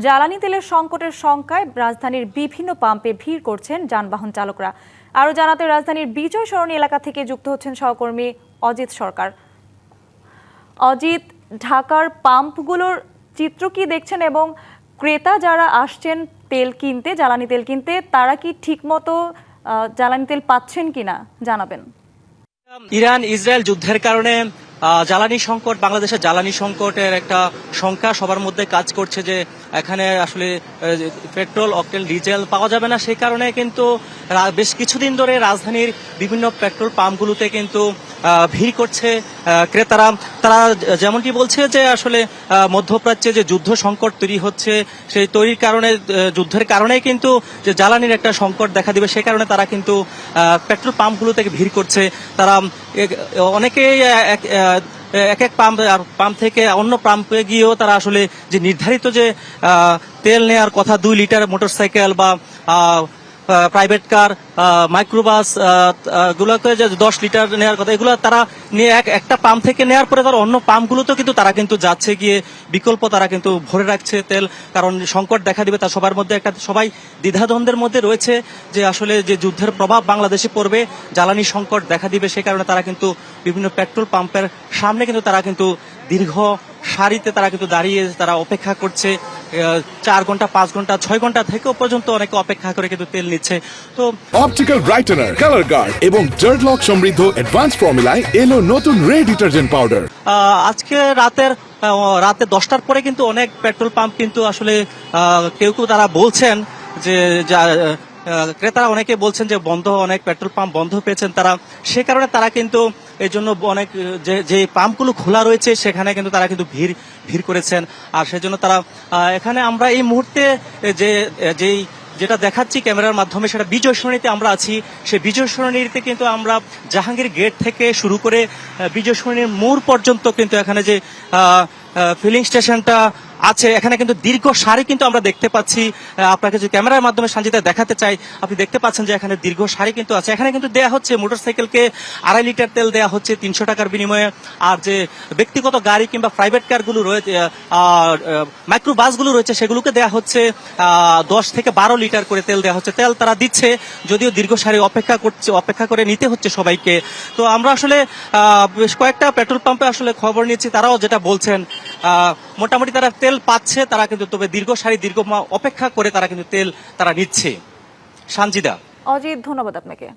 জ্বালানি তেলের সংকটের শঙ্কায় রাজধানীর বিভিন্ন পাম্পে ভিড় করছেন যানবাহন চালকরা। আরও জানাতে রাজধানীর বিজয় সরণি এলাকা থেকে যুক্ত হচ্ছেন সহকর্মী অজিত সরকার। অজিত, ঢাকার পাম্পগুলোর চিত্র কি দেখছেন এবং ক্রেতা যারা আসছেন তেল কিনতে, জ্বালানি তেল কিনতে, তারা কি ঠিকমতো জ্বালানি তেল পাচ্ছেন কিনা জানাবেন। ইরান ইসরায়েল যুদ্ধের কারণে জ্বালানি সংকট, বাংলাদেশের জ্বালানি সংকটের একটা শঙ্কা সবার মধ্যে কাজ করছে যে এখানে আসলে পেট্রোল, অকটেন, ডিজেল পাওয়া যাবে না। সেই কারণে কিন্তু বেশ কিছুদিন ধরে রাজধানীর বিভিন্ন পেট্রোল পাম্পগুলোতে কিন্তু ভিড় করছে ক্রেতারা। তারা যেমনটি বলছে যে আসলে মধ্যপ্রাচ্যে যে যুদ্ধ সংকট তৈরি হচ্ছে, সেই তৈরির কারণে, যুদ্ধের কারণেই কিন্তু যে জ্বালানির একটা সংকট দেখা দিবে, সেই কারণে তারা কিন্তু পেট্রোল পাম্পগুলো থেকে ভিড় করছে। তারা অনেকেই এক এক পাম্প থেকে অন্য পাম্পে গিয়েও তারা আসলে যে নির্ধারিত যে তেল নেওয়ার কথা 2 লিটার মোটরসাইকেল বা প্রাইভেট কার, মাইক্রোবাস গুলোকে যে 10 লিটার নেওয়ার কথা, এগুলো তারা নিয়ে একটা পাম্প থেকে নেওয়ার পরে তারা অন্য পাম্পগুলোতেও কিন্তু তারা কিন্তু যাচ্ছে, গিয়ে বিকল্প তারা কিন্তু ভরে রাখছে তেল। কারণ সংকট দেখা দিবে, তার সবার মধ্যে একটা, সবাই দ্বিধাদ্বন্দ্বের মধ্যে রয়েছে যে আসলে যে যুদ্ধের প্রভাব বাংলাদেশে পড়বে, জ্বালানি সংকট দেখা দিবে। সে কারণে তারা কিন্তু বিভিন্ন পেট্রোল পাম্পের সামনে কিন্তু তারা কিন্তু দীর্ঘ সারিতে তারা কিন্তু দাঁড়িয়ে তারা অপেক্ষা করছে। 4 ঘন্টা, 5 ঘন্টা, 6 ঘন্টা থেকেও পর্যন্ত অনেকে অপেক্ষা করে কিন্তু তেল নিচ্ছে। তো অপটিক্যাল ব্রাইটেনার, কালার গার্ড এবং ডার্ট লক সমৃদ্ধ অ্যাডভান্স ফর্মুলায় এলো নতুন রে ডিটারজেন্ট পাউডার। আজকে রাতে 10টার পরে কিন্তু অনেক পেট্রোল পাম্প কিন্তু আসলে কেউ তারা বলছেন যে ক্রেতারা অনেকে বলছেন যে অনেক পেট্রোল পাম্প বন্ধ পেয়েছেন তারা। সে কারণে তারা কিন্তু এই জন্য অনেক যে পাম্পগুলো খোলা রয়েছে সেখানে কিন্তু তারা কিন্তু ভিড় করেছেন। আর সেজন্য তারা এখানে আমরা এই মুহূর্তে যেটা দেখাচ্ছি ক্যামেরার মাধ্যমে, সেটা বিজয় সরণিতে আমরা আছি। সেই বিজয় সরণিতে কিন্তু আমরা জাহাঙ্গীর গেট থেকে শুরু করে বিজয় সরণির মোড় পর্যন্ত কিন্তু এখানে যে ফিলিং স্টেশনটা আছে, এখানে কিন্তু দীর্ঘ সারি কিন্তু আমরা দেখতে পাচ্ছি। আপনাকে যে ক্যামেরার মাধ্যমে সঞ্জিতা দেখাতে চাই, আপনি দেখতে পাচ্ছেন যে এখানে দীর্ঘ সারি কিন্তু আছে। এখানে কিন্তু দেয়া হচ্ছে মোটরসাইকেলকে 2.5 লিটার তেল দেয়া হচ্ছে 300 টাকার বিনিময়ে। আর যে ব্যক্তিগত গাড়ি কিংবা প্রাইভেট কারগুলো রয়েছে, মাইক্রো বাসগুলো রয়েছে, সেগুলোকে দেয়া হচ্ছে 10 থেকে 12 লিটার করে তেল দেওয়া হচ্ছে। তেল তারা দিচ্ছে, যদিও দীর্ঘ সারি অপেক্ষা করে নিতে হচ্ছে সবাইকে। তো আমরা আসলে বেশ কয়েকটা পেট্রোল পাম্পে আসলে খবর নিচ্ছি, তারাও যেটা বলছেন মোটামুটি তারা তেল পাচ্ছে, তারা কিন্তু তবে দীর্ঘ অপেক্ষা করে তারা কিন্তু তেল তারা নিচ্ছে। সানজিদা। অজিত, ধন্যবাদ আপনাকে।